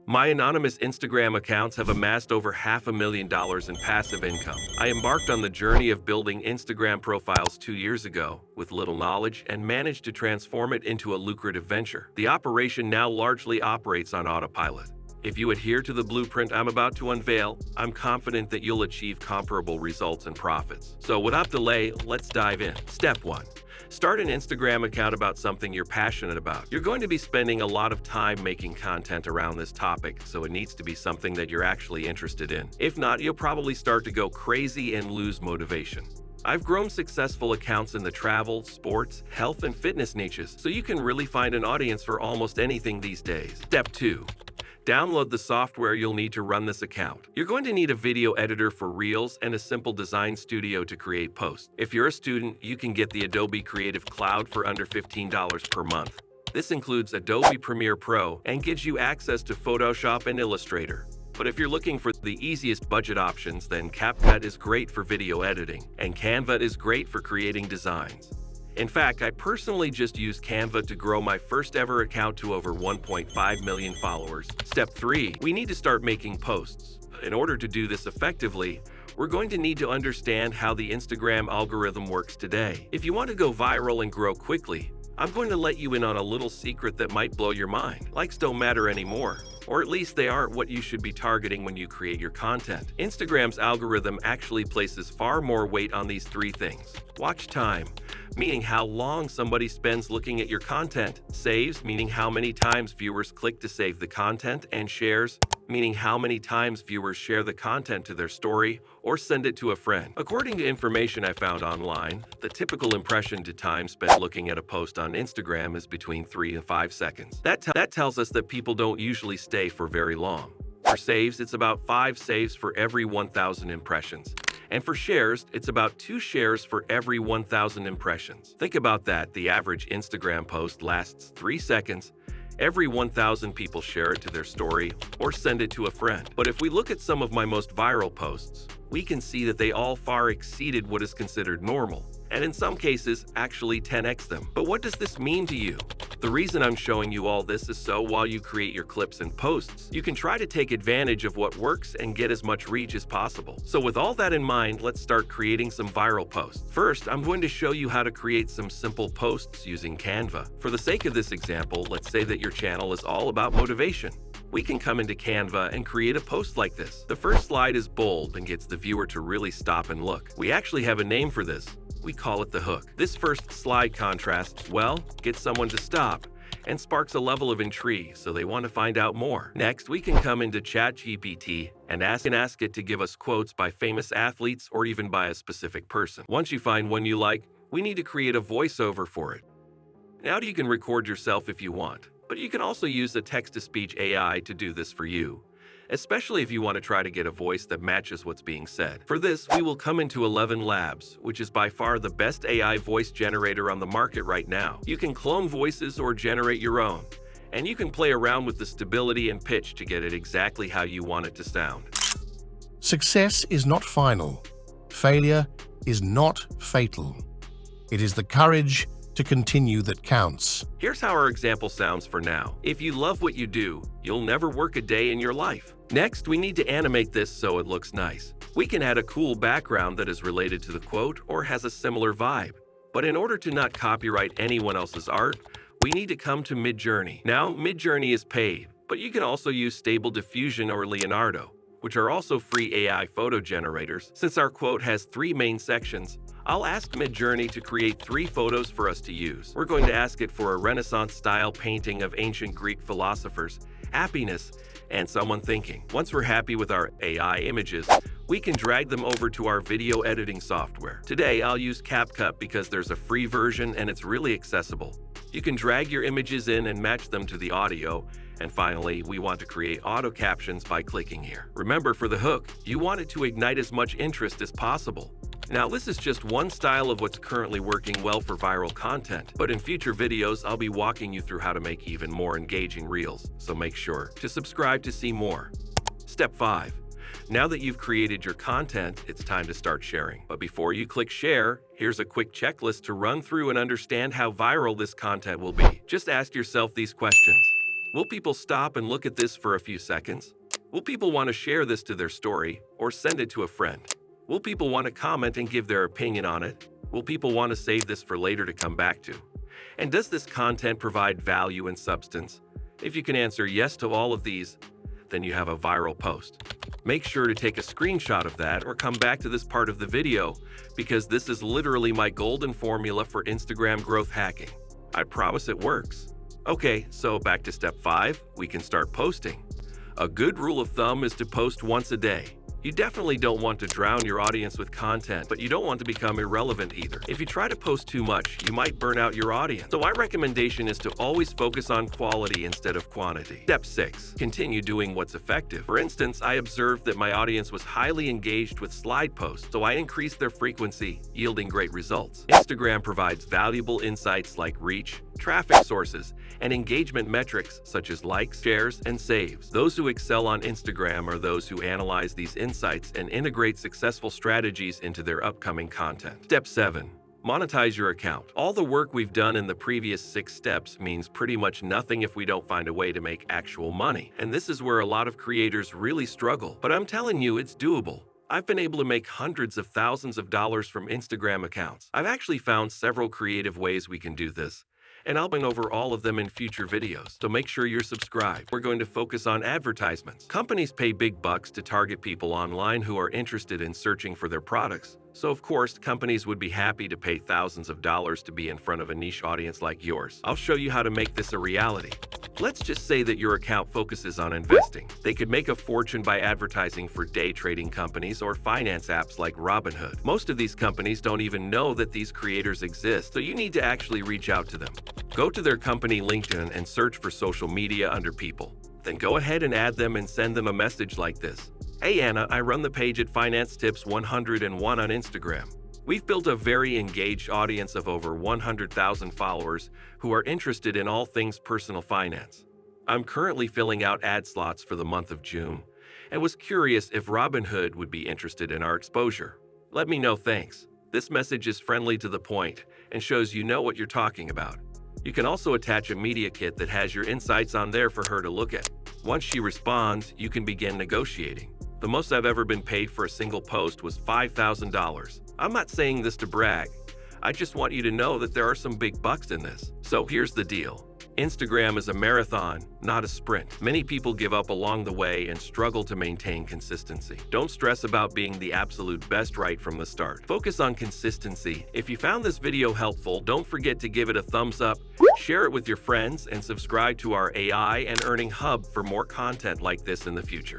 My anonymous Instagram accounts have amassed over $500,000 in passive income. I embarked on the journey of building Instagram profiles 2 years ago with little knowledge and managed to transform it into a lucrative venture. The operation now largely operates on autopilot. If you adhere to the blueprint I'm about to unveil, I'm confident that you'll achieve comparable results and profits. So without delay, let's dive in. Step 1. Start an Instagram account about something you're passionate about. You're going to be spending a lot of time making content around this topic, so it needs to be something that you're actually interested in. If not, you'll probably start to go crazy and lose motivation. I've grown successful accounts in the travel, sports, health, and fitness niches, so you can really find an audience for almost anything these days. Step 2. Download the software you'll need to run this account. You're going to need a video editor for Reels and a simple design studio to create posts. If you're a student, you can get the Adobe Creative Cloud for under $15 per month. This includes Adobe Premiere Pro and gives you access to Photoshop and Illustrator. But if you're looking for the easiest budget options, then CapCut is great for video editing, and Canva is great for creating designs. In fact, I personally just used Canva to grow my first ever account to over 1.5 million followers. Step 3. We need to start making posts. In order to do this effectively, we're going to need to understand how the Instagram algorithm works today. If you want to go viral and grow quickly, I'm going to let you in on a little secret that might blow your mind. Likes don't matter anymore, or at least they aren't what you should be targeting when you create your content. Instagram's algorithm actually places far more weight on these 3 things. Watch time, meaning how long somebody spends looking at your content. Saves, meaning how many times viewers click to save the content. And shares, meaning how many times viewers share the content to their story or send it to a friend. According to information I found online, the typical impression to time spent looking at a post on Instagram is between 3 and 5 seconds. That tells us that people don't usually stay for very long. For saves, it's about 5 saves for every 1,000 impressions. And for shares, it's about 2 shares for every 1,000 impressions. Think about that. The average Instagram post lasts 3 seconds. Every 1,000 people share it to their story or send it to a friend. But if we look at some of my most viral posts, we can see that they all far exceeded what is considered normal, and in some cases, actually 10x them. But what does this mean to you? The reason I'm showing you all this is so while you create your clips and posts, you can try to take advantage of what works and get as much reach as possible. So with all that in mind, let's start creating some viral posts. First, I'm going to show you how to create some simple posts using Canva. For the sake of this example, let's say that your channel is all about motivation. We can come into Canva and create a post like this. The first slide is bold and gets the viewer to really stop and look. We actually have a name for this. We call it the hook. This first slide contrasts, well, gets someone to stop and sparks a level of intrigue, so they want to find out more. Next, we can come into ChatGPT and ask it to give us quotes by famous athletes or even by a specific person. Once you find one you like, we need to create a voiceover for it. Now you can record yourself if you want, but you can also use the text-to-speech AI to do this for you, especially if you want to try to get a voice that matches what's being said. For this, we will come into 11 Labs, which is by far the best AI voice generator on the market right now. You can clone voices or generate your own, and you can play around with the stability and pitch to get it exactly how you want it to sound. Success is not final. Failure is not fatal. It is the courage to continue that counts. Here's how our example sounds for now. If you love what you do, you'll never work a day in your life. Next, we need to animate this so it looks nice. We can add a cool background that is related to the quote or has a similar vibe. But in order to not copyright anyone else's art, we need to come to Midjourney. Now, Midjourney is paid, but you can also use Stable Diffusion or Leonardo, which are also free AI photo generators. Since our quote has 3 main sections, I'll ask Midjourney to create 3 photos for us to use. We're going to ask it for a Renaissance-style painting of ancient Greek philosophers, happiness, and someone thinking. Once we're happy with our AI images, we can drag them over to our video editing software. Today, I'll use CapCut because there's a free version and it's really accessible. You can drag your images in and match them to the audio. And finally, we want to create auto captions by clicking here. Remember, for the hook, you want it to ignite as much interest as possible. Now, this is just one style of what's currently working well for viral content, but in future videos, I'll be walking you through how to make even more engaging reels, so make sure to subscribe to see more. Step 5. Now that you've created your content, it's time to start sharing. But before you click share, here's a quick checklist to run through and understand how viral this content will be. Just ask yourself these questions. Will people stop and look at this for a few seconds? Will people want to share this to their story or send it to a friend? Will people want to comment and give their opinion on it? Will people want to save this for later to come back to? And does this content provide value and substance? If you can answer yes to all of these, then you have a viral post. Make sure to take a screenshot of that or come back to this part of the video because this is literally my golden formula for Instagram growth hacking. I promise it works. Okay, so back to step 5, we can start posting. A good rule of thumb is to post once a day. You definitely don't want to drown your audience with content, but you don't want to become irrelevant either. If you try to post too much, you might burn out your audience. So my recommendation is to always focus on quality instead of quantity. Step 6, continue doing what's effective. For instance, I observed that my audience was highly engaged with slide posts, so I increased their frequency, yielding great results. Instagram provides valuable insights like reach, traffic sources, and engagement metrics such as likes, shares, and saves. Those who excel on Instagram are those who analyze these insights and integrate successful strategies into their upcoming content. Step 7. Monetize your account. All the work we've done in the previous 6 steps means pretty much nothing if we don't find a way to make actual money. And this is where a lot of creators really struggle. But I'm telling you, it's doable. I've been able to make hundreds of thousands of dollars from Instagram accounts. I've actually found several creative ways we can do this, and I'll bring over all of them in future videos, so make sure you're subscribed. We're going to focus on advertisements. Companies pay big bucks to target people online who are interested in searching for their products. So of course, companies would be happy to pay thousands of dollars to be in front of a niche audience like yours. I'll show you how to make this a reality. Let's just say that your account focuses on investing. They could make a fortune by advertising for day trading companies or finance apps like Robinhood. Most of these companies don't even know that these creators exist, so you need to actually reach out to them. Go to their company LinkedIn and search for social media under people. Then go ahead and add them and send them a message like this. Hey Anna, I run the page at Finance Tips 101 on Instagram. We've built a very engaged audience of over 100,000 followers who are interested in all things personal finance. I'm currently filling out ad slots for the month of June and was curious if Robinhood would be interested in our exposure. Let me know, thanks. This message is friendly to the point and shows you know what you're talking about. You can also attach a media kit that has your insights on there for her to look at. Once she responds, you can begin negotiating. The most I've ever been paid for a single post was $5,000. I'm not saying this to brag. I just want you to know that there are some big bucks in this. So here's the deal. Instagram is a marathon, not a sprint. Many people give up along the way and struggle to maintain consistency. Don't stress about being the absolute best right from the start. Focus on consistency. If you found this video helpful, don't forget to give it a thumbs up, share it with your friends, and subscribe to our AI and Earning Hub for more content like this in the future.